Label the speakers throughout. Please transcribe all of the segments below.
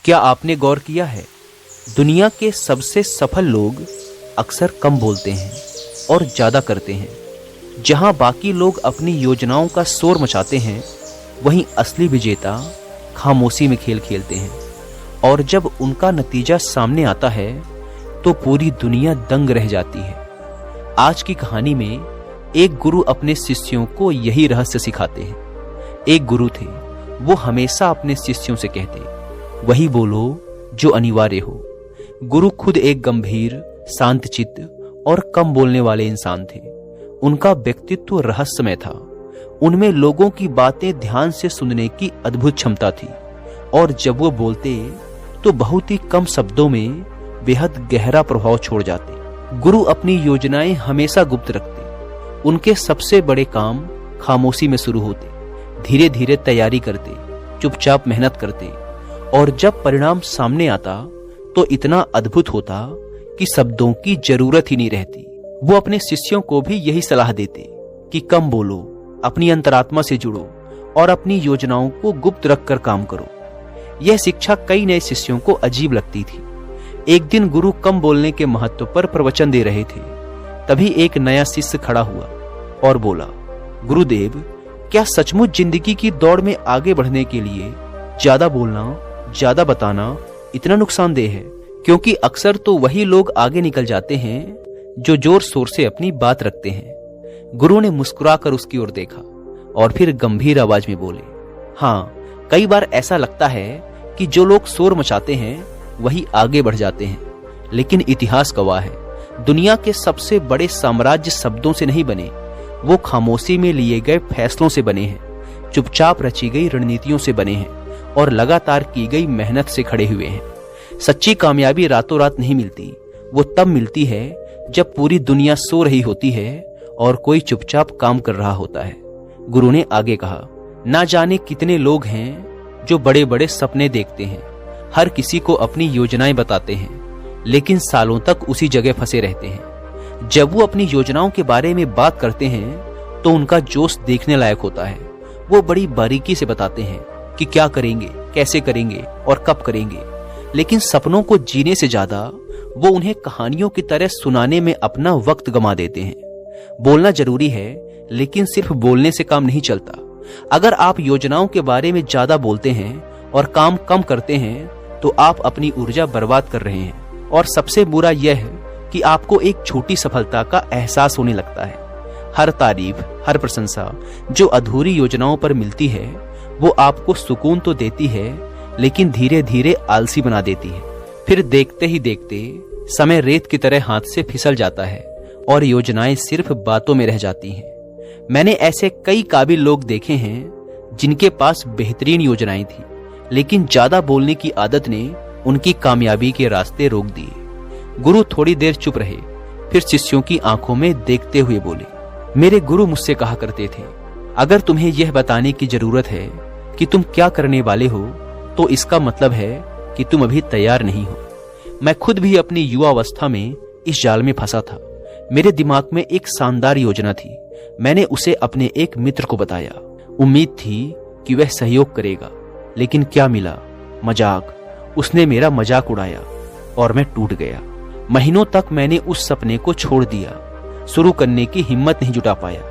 Speaker 1: क्या आपने गौर किया है, दुनिया के सबसे सफल लोग अक्सर कम बोलते हैं और ज़्यादा करते हैं। जहां बाकी लोग अपनी योजनाओं का शोर मचाते हैं, वहीं असली विजेता खामोशी में खेल खेलते हैं। और जब उनका नतीजा सामने आता है तो पूरी दुनिया दंग रह जाती है। आज की कहानी में एक गुरु अपने शिष्यों को यही रहस्य सिखाते हैं। एक गुरु थे, वो हमेशा अपने शिष्यों से कहते, वही बोलो जो अनिवार्य हो। गुरु खुद एक गंभीर, शांतचित्त और कम बोलने वाले इंसान थे। उनका व्यक्तित्व रहस्यमय था। उनमें लोगों की बातें ध्यान से सुनने की अद्भुत क्षमता थी और जब वो बोलते तो बहुत ही कम शब्दों में बेहद गहरा प्रभाव छोड़ जाते। गुरु अपनी योजनाएं हमेशा गुप्त रखते। उनके सबसे बड़े काम खामोशी में शुरू होते। धीरे धीरे तैयारी करते, चुपचाप मेहनत करते और जब परिणाम सामने आता तो इतना अद्भुत होता कि शब्दों की जरूरत ही नहीं रहती। वो अपने शिष्यों को भी यही सलाह देते कि कम बोलो, अपनी अंतरात्मा से जुड़ो और अपनी योजनाओं को गुप्त रखकर काम करो। यह शिक्षा कई नए शिष्यों को अजीब लगती थी। एक दिन गुरु कम बोलने के महत्व पर प्रवचन दे रहे थे। तभी एक नया शिष्य खड़ा हुआ और बोला, गुरुदेव, क्या सचमुच जिंदगी की दौड़ में आगे बढ़ने के लिए ज्यादा बोलना, ज्यादा बताना इतना नुकसानदेह है? क्योंकि अक्सर तो वही लोग आगे निकल जाते हैं जो जोर शोर से अपनी बात रखते हैं। गुरु ने मुस्कुराकर उसकी ओर देखा और फिर गंभीर आवाज में बोले, हाँ, कई बार ऐसा लगता है कि जो लोग शोर मचाते हैं वही आगे बढ़ जाते हैं। लेकिन इतिहास गवाह है, दुनिया के सबसे बड़े साम्राज्य शब्दों से नहीं बने, वो खामोशी में लिए गए फैसलों से बने हैं, चुपचाप रची गई रणनीतियों से बने हैं और लगातार की गई मेहनत से खड़े हुए हैं। सच्ची कामयाबी रातों रात नहीं मिलती। वो तब मिलती है जब पूरी दुनिया सो रही होती है और कोई चुपचाप काम कर रहा होता है। गुरु ने आगे कहा, ना जाने कितने लोग हैं जो बड़े बड़े सपने देखते हैं, हर किसी को अपनी योजनाएं बताते हैं, लेकिन सालों तक उसी जगह फंसे रहते हैं। जब वो अपनी योजनाओं के बारे में बात करते हैं तो उनका जोश देखने लायक होता है। वो बड़ी बारीकी से बताते हैं कि क्या करेंगे, कैसे करेंगे और कब करेंगे, लेकिन सपनों को जीने से ज्यादा वो उन्हें कहानियों की तरह सुनाने में अपना वक्त गंवा देते हैं। बोलना जरूरी है, लेकिन सिर्फ बोलने से काम नहीं चलता। अगर आप योजनाओं के बारे में ज्यादा बोलते हैं और काम कम करते हैं तो आप अपनी ऊर्जा बर्बाद कर रहे हैं। और सबसे बुरा यह है कि आपको एक छोटी सफलता का एहसास होने लगता है। हर तारीफ, हर प्रशंसा जो अधूरी योजनाओं पर मिलती है वो आपको सुकून तो देती है, लेकिन धीरे धीरे आलसी बना देती है। फिर देखते ही देखते समय रेत की तरह हाथ से फिसल जाता है और योजनाएं सिर्फ बातों में रह जाती हैं। मैंने ऐसे कई काबिल लोग देखे हैं जिनके पास बेहतरीन योजनाएं थी, लेकिन ज्यादा बोलने की आदत ने उनकी कामयाबी के रास्ते रोक दिए। गुरु थोड़ी देर चुप रहे, फिर शिष्यों की आंखों में देखते हुए बोले, मेरे गुरु मुझसे कहा करते थे, अगर तुम्हें यह बताने की जरूरत है कि तुम क्या करने वाले हो तो इसका मतलब है कि तुम अभी तैयार नहीं हो। मैं खुद भी अपनी युवा अवस्था में इस जाल में फंसा था। मेरे दिमाग में एक शानदार योजना थी। मैंने उसे अपने एक मित्र को बताया। उम्मीद थी कि वह सहयोग करेगा, लेकिन क्या मिला? मजाक। उसने मेरा मजाक उड़ाया और मैं टूट गया। महीनों तक मैंने उस सपने को छोड़ दिया, शुरू करने की हिम्मत नहीं जुटा पाया।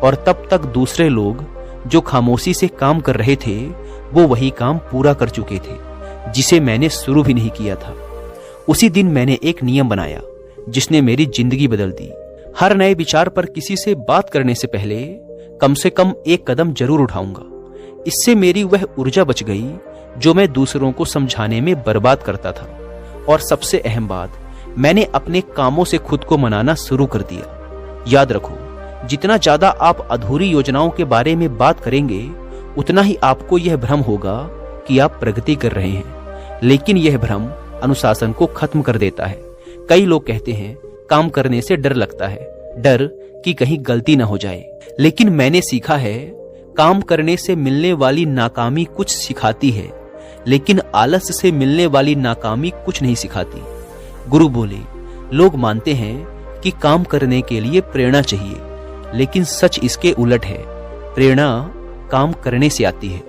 Speaker 1: और तब तक दूसरे लोग जो खामोशी से काम कर रहे थे वो वही काम पूरा कर चुके थे जिसे मैंने शुरू भी नहीं किया था। उसी दिन मैंने एक नियम बनाया जिसने मेरी जिंदगी बदल दी। हर नए विचार पर किसी से बात करने से पहले कम से कम एक कदम जरूर उठाऊंगा। इससे मेरी वह ऊर्जा बच गई जो मैं दूसरों को समझाने में बर्बाद करता था। और सबसे अहम बात, मैंने अपने कामों से खुद को मनाना शुरू कर दिया। याद रखो, जितना ज्यादा आप अधूरी योजनाओं के बारे में बात करेंगे उतना ही आपको यह भ्रम होगा कि आप प्रगति कर रहे हैं, लेकिन यह भ्रम अनुशासन को खत्म कर देता है। कई लोग कहते हैं काम करने से डर लगता है, डर कि कहीं गलती ना हो जाए, लेकिन मैंने सीखा है काम करने से मिलने वाली नाकामी कुछ सिखाती है, लेकिन आलस से मिलने वाली नाकामी कुछ नहीं सिखाती। गुरु बोले, लोग मानते हैं कि काम करने के लिए प्रेरणा चाहिए, लेकिन सच इसके उलट है। प्रेरणा काम करने से आती है।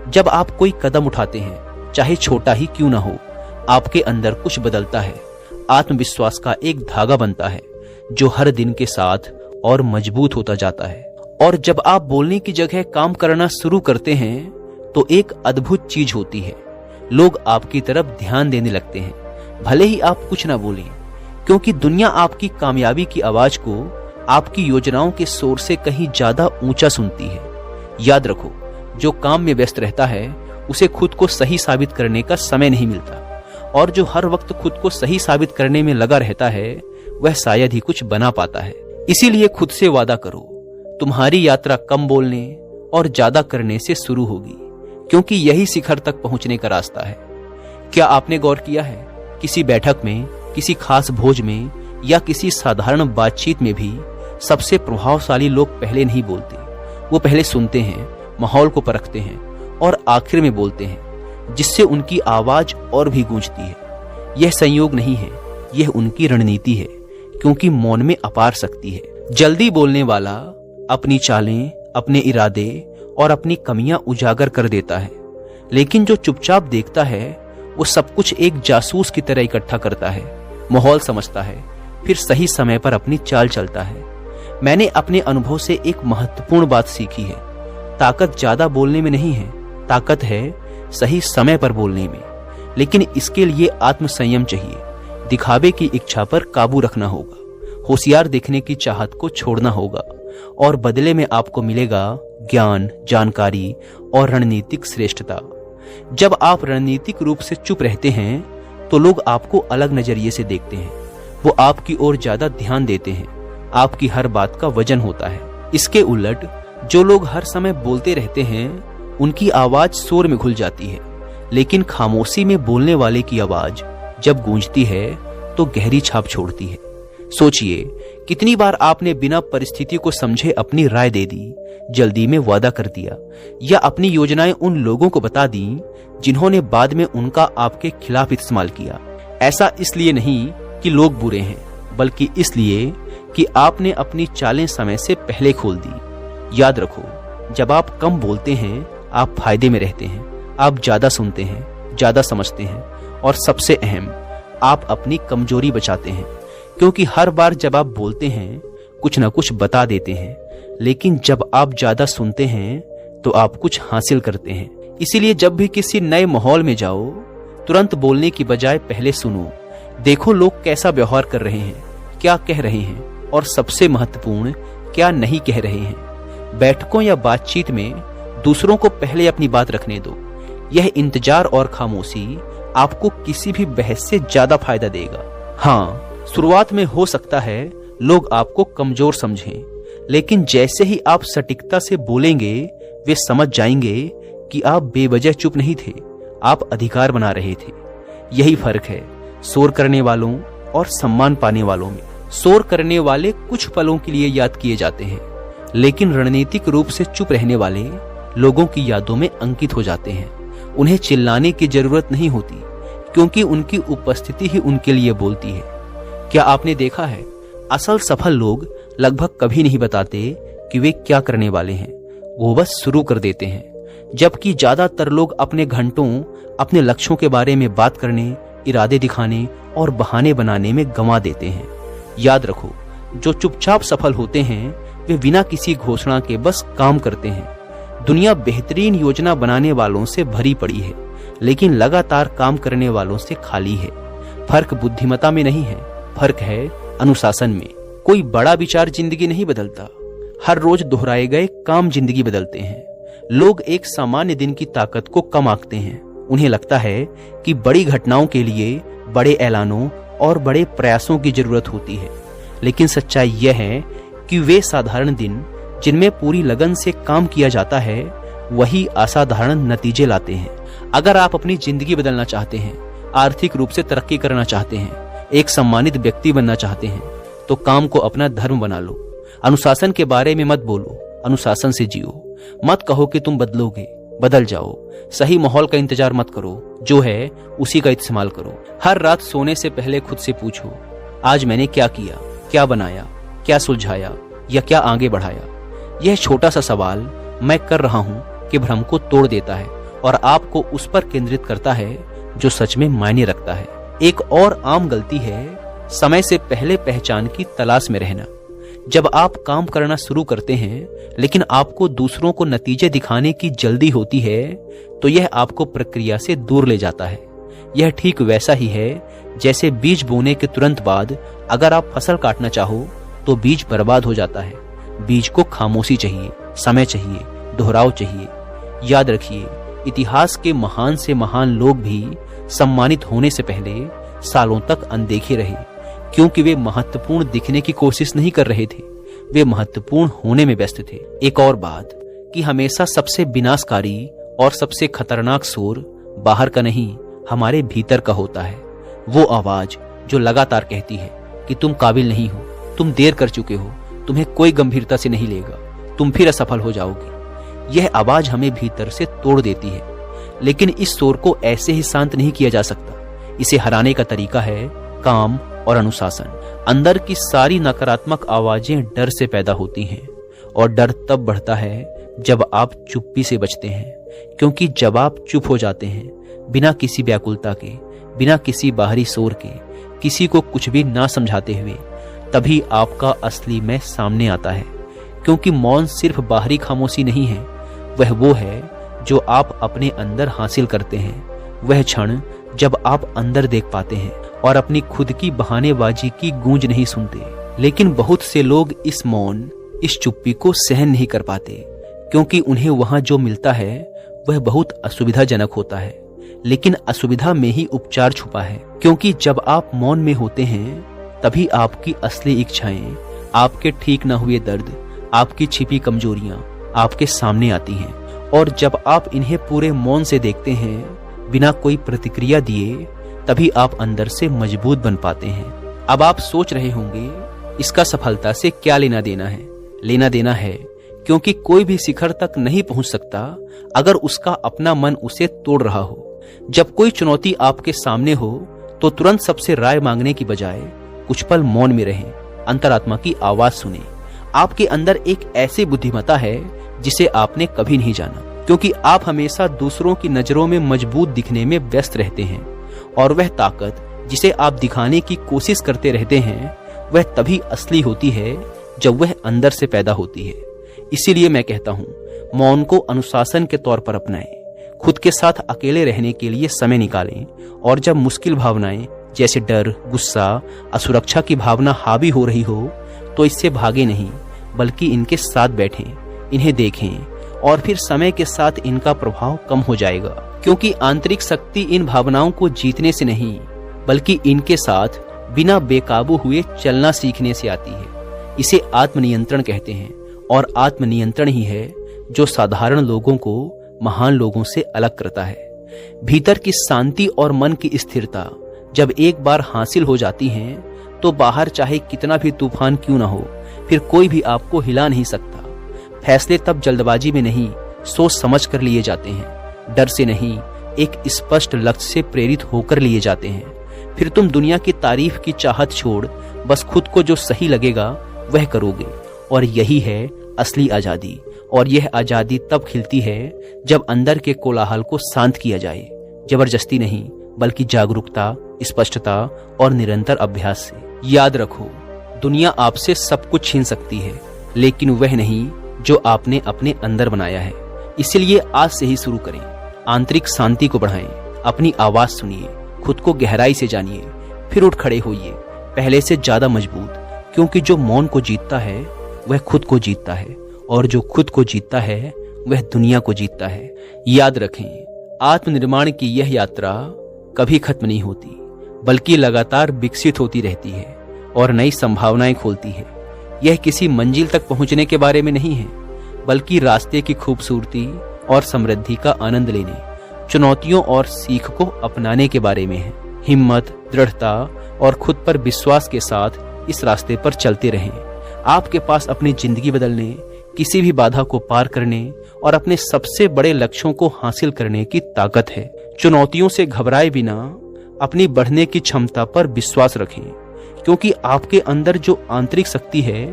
Speaker 1: जब आप कोई कदम उठाते हैं, चाहे छोटा ही क्यों ना हो, आपके अंदर कुछ बदलता है। आत्मविश्वास का एक धागा बनता है जो हर दिन के साथ और मजबूत होता जाता है। और जब आप बोलने की जगह काम करना शुरू करते हैं तो एक अद्भुत चीज होती है, लोग आपकी तरफ ध्यान देने लगते हैं, भले ही आप कुछ ना बोलें, क्योंकि दुनिया आपकी कामयाबी की आवाज को आपकी योजनाओं के शोर से कहीं ज्यादा ऊंचा सुनती है। याद रखो, जो काम में व्यस्त रहता है उसे खुद को सही साबित करने का समय नहीं मिलता, और जो हर वक्त खुद को सही साबित करने में लगा रहता है वह शायद ही कुछ बना पाता है। इसीलिए खुद से वादा करो, तुम्हारी यात्रा कम बोलने और ज्यादा करने से शुरू होगी, क्योंकि यही शिखर तक पहुंचने का रास्ता है। क्या आपने गौर किया है, किसी बैठक में, किसी खास भोज में या किसी साधारण बातचीत में भी सबसे प्रभावशाली लोग पहले नहीं बोलते, वो पहले सुनते हैं, माहौल को परखते हैं और आखिर में बोलते हैं, जिससे उनकी आवाज और भी गूंजती है। यह संयोग नहीं है, यह उनकी रणनीति है, क्योंकि मौन में अपार शक्ति है। जल्दी बोलने वाला अपनी चालें, अपने इरादे और अपनी कमियां उजागर कर देता है, लेकिन जो चुपचाप देखता है वो सब कुछ एक जासूस की तरह इकट्ठा करता है, माहौल समझता है, फिर सही समय पर अपनी चाल चलता है। मैंने अपने अनुभव से एक महत्वपूर्ण बात सीखी है, ताकत ज्यादा बोलने में नहीं है, ताकत है सही समय पर बोलने में। लेकिन इसके लिए आत्मसंयम चाहिए, दिखावे की इच्छा पर काबू रखना होगा, होशियार दिखने की चाहत को छोड़ना होगा, और बदले में आपको मिलेगा ज्ञान, जानकारी और रणनीतिक श्रेष्ठता। जब आप रणनीतिक रूप से चुप रहते हैं तो लोग आपको अलग नजरिए से देखते हैं, वो आपकी ओर ज्यादा ध्यान देते हैं, आपकी हर बात का वजन होता है। इसके उलट जो लोग हर समय बोलते रहते हैं उनकी आवाज शोर में घुल जाती है, लेकिन खामोशी में बोलने वाले की आवाज जब गूंजती है तो गहरी छाप छोड़ती है। सोचिए, कितनी बार आपने बिना परिस्थिति को समझे अपनी राय दे दी, जल्दी में वादा कर दिया, या अपनी योजनाएं उन लोगों को बता दी जिन्होंने बाद में उनका आपके खिलाफ इस्तेमाल किया। ऐसा इसलिए नहीं कि लोग बुरे हैं, बल्कि इसलिए कि आपने अपनी चालें समय से पहले खोल दी। याद रखो, जब आप कम बोलते हैं आप फायदे में रहते हैं, आप ज्यादा सुनते हैं, ज्यादा समझते हैं, और सबसे अहम, आप अपनी कमजोरी बचाते हैं, क्योंकि हर बार जब आप बोलते हैं कुछ ना कुछ बता देते हैं, लेकिन जब आप ज्यादा सुनते हैं तो आप कुछ हासिल करते हैं। इसीलिए जब भी किसी नए माहौल में जाओ, तुरंत बोलने की बजाय पहले सुनो, देखो लोग कैसा व्यवहार कर रहे हैं, क्या कह रहे हैं, और सबसे महत्वपूर्ण, क्या नहीं कह रहे हैं। बैठकों या बातचीत में दूसरों को पहले अपनी बात रखने दो। यह इंतजार और खामोशी आपको किसी भी बहस से ज्यादा फायदा देगा। हाँ, शुरुआत में हो सकता है लोग आपको कमजोर समझें, लेकिन जैसे ही आप सटीकता से बोलेंगे वे समझ जाएंगे कि आप बेवजह चुप नहीं थे, आप अधिकार बना रहे थे। यही फर्क है शोर करने वालों और सम्मान पाने वालों में। शोर करने वाले कुछ पलों के लिए याद किए जाते हैं, लेकिन रणनीतिक रूप से चुप रहने वाले लोगों की यादों में अंकित हो जाते हैं। उन्हें चिल्लाने की जरूरत नहीं होती, क्योंकि उनकी उपस्थिति ही उनके लिए बोलती है। क्या आपने देखा है, असल सफल लोग लगभग कभी नहीं बताते कि वे क्या करने वाले हैं, वो बस शुरू कर देते हैं, जबकि ज्यादातर लोग अपने घंटों अपने लक्ष्यों के बारे में बात करने, इरादे दिखाने और बहाने बनाने में गंवा देते हैं। याद रखो, जो चुपचाप सफल होते हैं वे बिना किसी घोषणा के बस काम करते हैं। दुनिया बेहतरीन योजना बनाने वालों से भरी पड़ी है, लेकिन लगातार काम करने वालों से खाली है। फर्क बुद्धिमत्ता में नहीं है, फर्क है अनुशासन में। कोई बड़ा विचार जिंदगी नहीं बदलता, हर रोज दोहराए गए काम जिंदगी बदलते हैं। लोग एक सामान्य दिन की ताकत को कम आंकते हैं। उन्हें लगता है कि बड़ी घटनाओं के लिए बड़े ऐलानों और बड़े प्रयासों की जरूरत होती है, लेकिन सच्चाई यह है कि वे साधारण दिन जिनमें पूरी लगन से काम किया जाता है वही असाधारण नतीजे लाते हैं। अगर आप अपनी जिंदगी बदलना चाहते हैं, आर्थिक रूप से तरक्की करना चाहते हैं, एक सम्मानित व्यक्ति बनना चाहते हैं, तो काम को अपना धर्म बना लो। अनुशासन के बारे में मत बोलो, अनुशासन से जियो। मत कहो कि तुम बदलोगे, बदल जाओ। सही माहौल का इंतजार मत करो, जो है उसी का इस्तेमाल करो। हर रात सोने से पहले खुद से पूछो, आज मैंने क्या किया, क्या बनाया, क्या सुलझाया या क्या आगे बढ़ाया। यह छोटा सा सवाल मैं कर रहा हूं कि भ्रम को तोड़ देता है और आपको उस पर केंद्रित करता है जो सच में मायने रखता है। एक और आम गलती है समय से पहले पहचान की तलाश में रहना। जब आप काम करना शुरू करते हैं लेकिन आपको दूसरों को नतीजे दिखाने की जल्दी होती है तो यह आपको प्रक्रिया से दूर ले जाता है। यह ठीक वैसा ही है जैसे बीज बोने के तुरंत बाद अगर आप फसल काटना चाहो तो बीज बर्बाद हो जाता है। बीज को खामोशी चाहिए, समय चाहिए, दोहराव चाहिए। याद रखिए, इतिहास के महान से महान लोग भी सम्मानित होने से पहले सालों तक अनदेखे रहे, क्योंकि वे महत्वपूर्ण दिखने की कोशिश नहीं कर रहे थे, वे महत्वपूर्ण होने में व्यस्त थे। एक और बात कि हमेशा सबसे विनाशकारी और सबसे खतरनाक शोर बाहर का नहीं, हमारे भीतर का होता है। वो आवाज जो लगातार कहती है कि तुम काबिल नहीं हो, तुम देर कर चुके हो, तुम्हें कोई गंभीरता से नहीं लेगा, तुम फिर असफल हो जाओगे। यह आवाज हमें भीतर से तोड़ देती है, लेकिन इस शोर को ऐसे ही शांत नहीं किया जा सकता। इसे हराने का तरीका है काम और अनुशासन। अंदर की सारी नकारात्मक आवाजें डर से पैदा होती हैं, और डर तब बढ़ता है जब आप चुप्पी से बचते हैं, क्योंकि जब आप चुप हो जाते हैं बिना किसी व्याकुलता के, बिना किसी बाहरी शोर के, किसी को कुछ भी ना समझाते हुए, तभी आपका असली मैं सामने आता है। क्योंकि मौन सिर्फ बाहरी खामोशी नहीं है, वह वो है जो आप अपने अंदर हासिल करते हैं। वह क्षण जब आप अंदर देख पाते हैं और अपनी खुद की बहानेबाजी की गूंज नहीं सुनते। लेकिन बहुत से लोग इस मौन, इस चुप्पी को सहन नहीं कर पाते, क्योंकि उन्हें वहां जो मिलता है वह बहुत असुविधाजनक होता है। लेकिन असुविधा में ही उपचार छुपा है, क्योंकि जब आप मौन में होते हैं तभी आपकी असली इच्छाएं, आपके ठीक न हुए दर्द, आपकी छिपी कमजोरियां आपके सामने आती हैं। और जब आप इन्हें पूरे मौन से देखते हैं बिना कोई प्रतिक्रिया दिए, तभी आप अंदर से मजबूत बन पाते हैं। अब आप सोच रहे होंगे इसका सफलता से क्या लेना देना है? लेना देना है क्योंकि कोई भी शिखर तक नहीं पहुंच सकता अगर उसका अपना मन उसे तोड़ रहा हो। जब कोई चुनौती आपके सामने हो तो तुरंत सबसे राय मांगने की बजाय कुछ पल मौन में रहें, अंतरात्मा की आवाज सुने। आपके अंदर एक ऐसी बुद्धिमत्ता है जिसे आपने कभी नहीं जाना, क्योंकि आप हमेशा दूसरों की नजरों में मजबूत दिखने में व्यस्त रहते हैं। और वह ताकत जिसे आप दिखाने की कोशिश करते रहते हैं वह तभी असली होती है जब वह अंदर से पैदा होती है। इसीलिए मैं कहता हूँ, मौन को अनुशासन के तौर पर अपनाएं। खुद के साथ अकेले रहने के लिए समय निकालें, और जब मुश्किल भावनाएं जैसे डर, गुस्सा, असुरक्षा की भावना हावी हो रही हो तो इससे भागे नहीं, बल्कि इनके साथ बैठें, इन्हें देखें, और फिर समय के साथ इनका प्रभाव कम हो जाएगा। क्योंकि आंतरिक शक्ति इन भावनाओं को जीतने से नहीं, बल्कि इनके साथ बिना बेकाबू हुए चलना सीखने से आती है। इसे आत्मनियंत्रण कहते हैं, और आत्मनियंत्रण ही है जो साधारण लोगों को महान लोगों से अलग करता है। भीतर की शांति और मन की स्थिरता जब एक बार हासिल हो जाती हैं, तो बाहर चाहे कितना भी तूफान क्यों ना हो, फिर कोई भी आपको हिला नहीं सकता। फैसले तब जल्दबाजी में नहीं, सोच समझ कर लिए जाते हैं, डर से नहीं, एक स्पष्ट लक्ष्य से प्रेरित होकर लिए जाते हैं। फिर तुम दुनिया की तारीफ की चाहत छोड़ बस खुद को जो सही लगेगा वह करोगे, और यही है असली आजादी। और यह आजादी तब खिलती है जब अंदर के कोलाहल को शांत किया जाए, जबरदस्ती नहीं, बल्कि जागरूकता, स्पष्टता और निरंतर अभ्यास से। याद रखो, दुनिया आपसे सब कुछ छीन सकती है, लेकिन वह नहीं जो आपने अपने अंदर बनाया है। इसलिए आज से ही शुरू करें, आंतरिक शांति को बढ़ाएं, अपनी आवाज सुनिए, खुद को गहराई से जानिए, फिर उठ खड़े होइए, पहले से ज्यादा मजबूत। क्योंकि जो मौन को जीतता है वह खुद को जीतता है, और जो खुद को जीतता है वह दुनिया को जीतता है। याद रखें, आत्मनिर्माण की यह यात्रा कभी खत्म नहीं होती, बल्कि लगातार विकसित होती रहती है और नई संभावनाएं खोलती है। यह किसी मंजिल तक पहुंचने के बारे में नहीं है, बल्कि रास्ते की खूबसूरती और समृद्धि का आनंद लेने, चुनौतियों और सीख को अपनाने के बारे में है। हिम्मत, दृढ़ता और खुद पर विश्वास के साथ इस रास्ते पर चलते रहें। आपके पास अपनी जिंदगी बदलने, किसी भी बाधा को पार करने और अपने सबसे बड़े लक्ष्यों को हासिल करने की ताकत है। चुनौतियों से घबराए बिना अपनी बढ़ने की क्षमता पर विश्वास रखें, क्योंकि आपके अंदर जो आंतरिक शक्ति है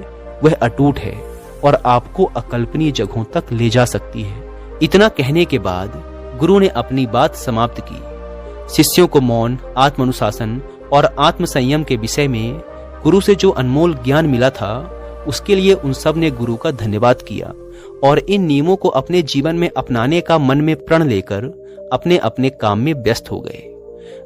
Speaker 1: वह अटूट है और आपको अकल्पनीय जगहों तक ले जा सकती है। इतना कहने के बाद गुरु ने अपनी बात समाप्त की। शिष्यों को मौन, आत्मानुशासन और आत्मसंयम के विषय में गुरु से जो अनमोल ज्ञान मिला था, उसके लिए उन सब ने गुरु का धन्यवाद किया और इन नियमों को अपने जीवन में अपनाने का मन में प्रण लेकर अपने अपने काम में व्यस्त हो गए।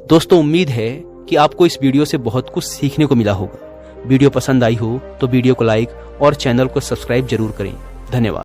Speaker 1: दोस्तों, उम्मीद है कि आपको इस वीडियो से बहुत कुछ सीखने को मिला होगा। वीडियो पसंद आई हो तो वीडियो को लाइक और चैनल को सब्सक्राइब जरूर करें। धन्यवाद।